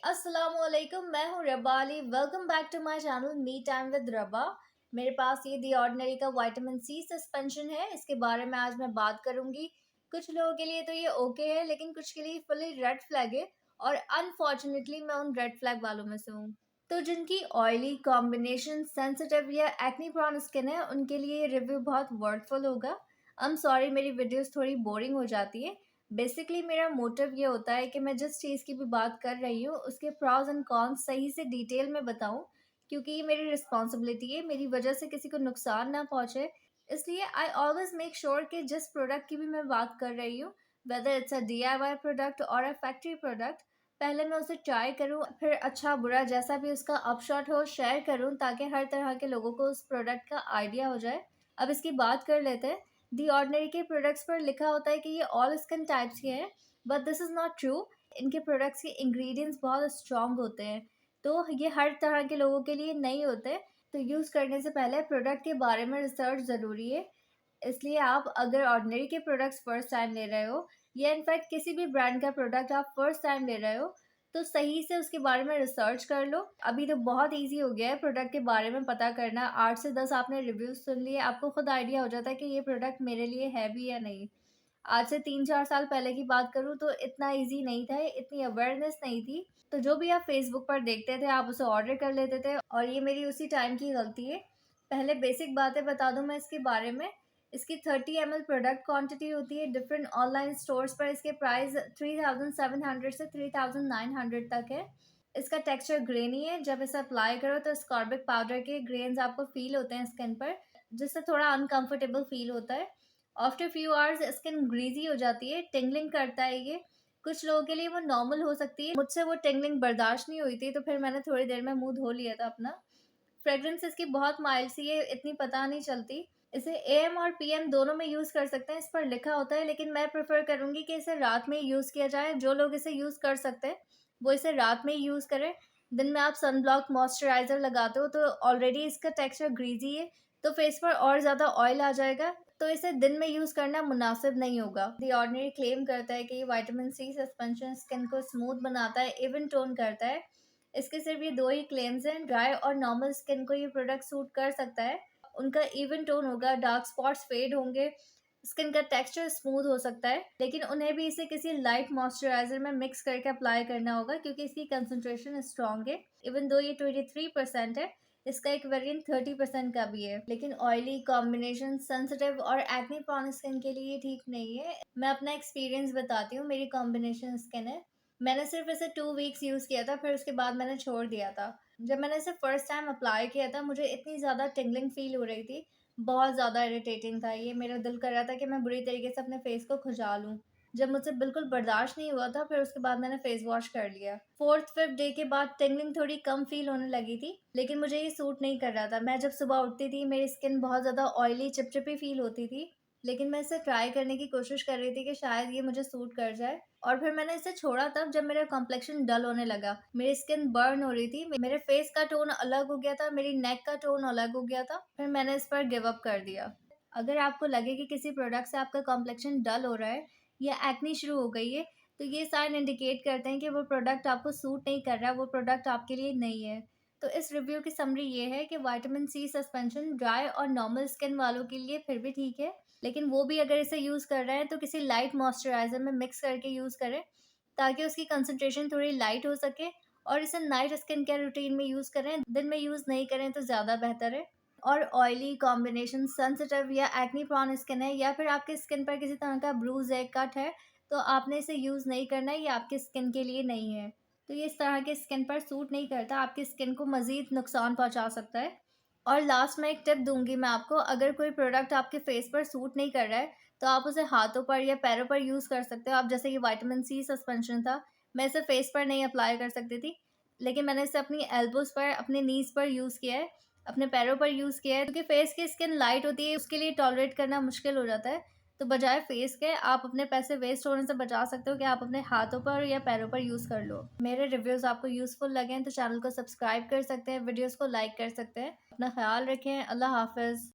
अस्सलामुअलैकुम, मैं हूँ Rabali. Welcome back to my channel me time with Raba. मेरे पास ये दी ऑर्डिनरी का विटामिन सी सस्पेंशन है। इसके बारे में आज मैं बात करूंगी। कुछ लोगों के लिए तो ये ओके है, लेकिन कुछ के लिए फुली रेड फ्लैग है, और अनफॉर्चुनेटली मैं उन रेड फ्लैग वालों में से हूँ। तो जिनकी ऑयली कॉम्बिनेशन, सेंसिटिव या एक्नी प्रोन स्किन है, उनके लिए ये रिव्यू बहुत वर्थफुल होगा। आई एम सॉरी, मेरी वीडियोस थोड़ी बोरिंग हो जाती है। बेसिकली मेरा मोटिव ये होता है कि मैं जिस चीज़ की भी बात कर रही हूँ उसके प्रॉज एंड कॉन्स सही से डिटेल में बताऊँ, क्योंकि ये मेरी रिस्पॉन्सिबिलिटी है, मेरी वजह से किसी को नुकसान ना पहुँचे। इसलिए आई ऑलवेज मेक श्योर कि जिस प्रोडक्ट की भी मैं बात कर रही हूँ, whether it's a DIY product और अ फैक्ट्री प्रोडक्ट, पहले मैं उसे ट्राई करूँ, फिर अच्छा बुरा जैसा भी उसका अपशॉट हो शेयर करूँ, ताकि हर तरह के लोगों को उस प्रोडक्ट का आइडिया हो जाए। अब इसकी बात कर लेते हैं। दी ऑर्डिनरी के प्रोडक्ट्स पर लिखा होता है कि ये ऑल स्किन टाइप्स के हैं, but this is not true. इनके प्रोडक्ट्स के इंग्रेडिएंट्स बहुत स्ट्रॉन्ग होते हैं, तो ये हर तरह के लोगों के लिए नहीं होते। तो यूज़ करने से पहले प्रोडक्ट के बारे में रिसर्च ज़रूरी है। इसलिए आप अगर ऑर्डिनरी के प्रोडक्ट्स फर्स्ट टाइम ले रहे हो, या इनफैक्ट किसी भी ब्रांड का प्रोडक्ट आप फर्स्ट टाइम ले रहे हो, तो सही से उसके बारे में रिसर्च कर लो। अभी तो बहुत इजी हो गया है प्रोडक्ट के बारे में पता करना। 8 से 10 आपने रिव्यूज सुन लिए, आपको खुद आइडिया हो जाता है कि ये प्रोडक्ट मेरे लिए है भी या नहीं। आज से 3-4 साल पहले की बात करूँ तो इतना इजी नहीं था, इतनी अवेयरनेस नहीं थी। तो जो भी आप फेसबुक पर देखते थे आप उसे ऑर्डर कर लेते थे, और ये मेरी उसी टाइम की गलती है। पहले बेसिक बातें बता दूं मैं इसके बारे में। इसकी 30 ml प्रोडक्ट क्वांटिटी होती है। डिफरेंट ऑनलाइन स्टोर्स पर इसके प्राइस 3700 से 3900 तक है। इसका टेक्सचर ग्रेनी है। जब इसे अप्लाई करो तो स्कॉर्बिक पाउडर के ग्रेन्स आपको फील होते हैं स्किन पर, जिससे थोड़ा अनकंफर्टेबल फील होता है। After few hours skin greasy हो जाती है, टिंगलिंग करता है ये। कुछ लोगों के लिए वो नॉर्मल हो सकती है, मुझसे वो टिंगलिंग बर्दाश्त नहीं हुई थी, तो फिर मैंने थोड़ी देर में मुंह धो लिया था अपना। फ्रेग्रेंस इसकी बहुत माइल्ड सी है, इतनी पता नहीं चलती। इसे AM और PM दोनों में यूज़ कर सकते हैं, इस पर लिखा होता है, लेकिन मैं प्रेफर करूँगी कि इसे रात में यूज़ किया जाए। जो लोग इसे यूज़ कर सकते हैं वो इसे रात में ही यूज़ करें। दिन में आप सनब्लॉक मॉइस्चराइज़र लगाते हो तो ऑलरेडी इसका टेक्सचर ग्रीजी है, तो फेस पर और ज़्यादा ऑयल आ जाएगा, तो इसे दिन में यूज़ करना मुनासिब नहीं होगा। दी ऑर्डिनरी क्लेम करता है कि ये विटामिन सी सस्पेंशन स्किन को स्मूथ बनाता है, इवन टोन करता है। इसके सिर्फ ये दो ही क्लेम्स हैं। ड्राई और नॉर्मल स्किन को ये प्रोडक्ट सूट कर सकता है। उनका इवन टोन होगा, डार्क स्पॉट्स फेड होंगे, स्किन का टेक्सचर स्मूथ हो सकता है, लेकिन उन्हें भी इसे किसी लाइट मॉइस्चराइजर में मिक्स करके अप्लाई करना होगा, क्योंकि इसकी कंसंट्रेशन स्ट्रॉन्ग है। इवन दो ये 23% है, इसका एक वेरिएंट 30% का भी है, लेकिन ऑयली कॉम्बिनेशन, सेंसिटिव और एक्ने प्रोन स्किन के लिए ठीक नहीं है। मैं अपना एक्सपीरियंस बताती हूँ। मेरी कॉम्बिनेशन स्किन है। मैंने सिर्फ इसे 2 वीक्स यूज़ किया था, फिर उसके बाद मैंने छोड़ दिया था। जब मैंने इसे फर्स्ट टाइम अप्लाई किया था मुझे इतनी ज़्यादा टिंगलिंग फील हो रही थी, बहुत ज़्यादा इरिटेटिंग था ये। मेरा दिल कर रहा था कि मैं बुरी तरीके से अपने फेस को खुजा लूँ। जब मुझसे बिल्कुल बर्दाश्त नहीं हुआ था, फिर उसके बाद मैंने फेस वॉश कर लिया। 4th-5th डे के बाद टिंगलिंग थोड़ी कम फील होने लगी थी, लेकिन मुझे ये सूट नहीं कर रहा था। मैं जब सुबह उठती थी मेरी स्किन बहुत ज़्यादा ऑयली चिपचिपी फील होती थी, लेकिन मैं इसे ट्राई करने की कोशिश कर रही थी कि शायद ये मुझे सूट कर जाए। और फिर मैंने इसे छोड़ा तब जब मेरा कॉम्प्लेक्शन डल होने लगा, मेरी स्किन बर्न हो रही थी, मेरे फेस का टोन अलग हो गया था, मेरी नेक का टोन अलग हो गया था, फिर मैंने इस पर गिव अप कर दिया। अगर आपको लगे कि किसी प्रोडक्ट से आपका कॉम्प्लेक्शन डल हो रहा है या एक्नी शुरू हो गई है, तो ये साइन इंडिकेट करते हैं कि वो प्रोडक्ट आपको सूट नहीं कर रहा, वो प्रोडक्ट आपके लिए नहीं है। तो इस रिव्यू की समरी ये है कि विटामिन सी सस्पेंशन ड्राई और नॉर्मल स्किन वालों के लिए फिर भी ठीक है, लेकिन वो भी अगर इसे यूज़ कर रहे हैं तो किसी लाइट मॉइस्चराइज़र में मिक्स करके यूज़ करें, ताकि उसकी कंसंट्रेशन थोड़ी लाइट हो सके। और इसे नाइट स्किन केयर रूटीन में यूज़ करें, दिन में यूज़ नहीं करें तो ज़्यादा बेहतर है। और ऑयली कॉम्बिनेशन, सेंसिटिव या एक्नी प्रोन स्किन है, या फिर आपकी स्किन पर किसी तरह का ब्रूज है, कट है, तो आपने इसे यूज़ नहीं करना है, ये आपकी स्किन के लिए नहीं है। तो ये इस तरह के स्किन पर सूट नहीं करता, आपकी स्किन को मज़ीद नुकसान पहुँचा सकता है। और लास्ट में एक टिप दूँगी मैं आपको, अगर कोई प्रोडक्ट आपके फेस पर सूट नहीं कर रहा है, तो आप उसे हाथों पर या पैरों पर यूज़ कर सकते हो। आप जैसे ये विटामिन सी सस्पेंशन था, मैं इसे फेस पर नहीं अप्लाई कर सकती थी, लेकिन मैंने इसे अपनी एल्बोज़ पर, अपने नीज़ पर यूज़ किया है, अपने पैरों पर यूज़ किया है, क्योंकि फेस की स्किन लाइट होती है, उसके लिए टॉलरेट करना मुश्किल हो जाता है। तो बजाय फेस के आप अपने पैसे वेस्ट होने से बचा सकते हो कि आप अपने हाथों पर या पैरों पर यूज़ कर लो। मेरे रिव्यूज़ आपको यूज़फुल लगें तो चैनल को सब्सक्राइब कर सकते हैं, वीडियोज़ को लाइक कर सकते हैं। अपना ख्याल रखें। अल्लाह हाफ़िज़।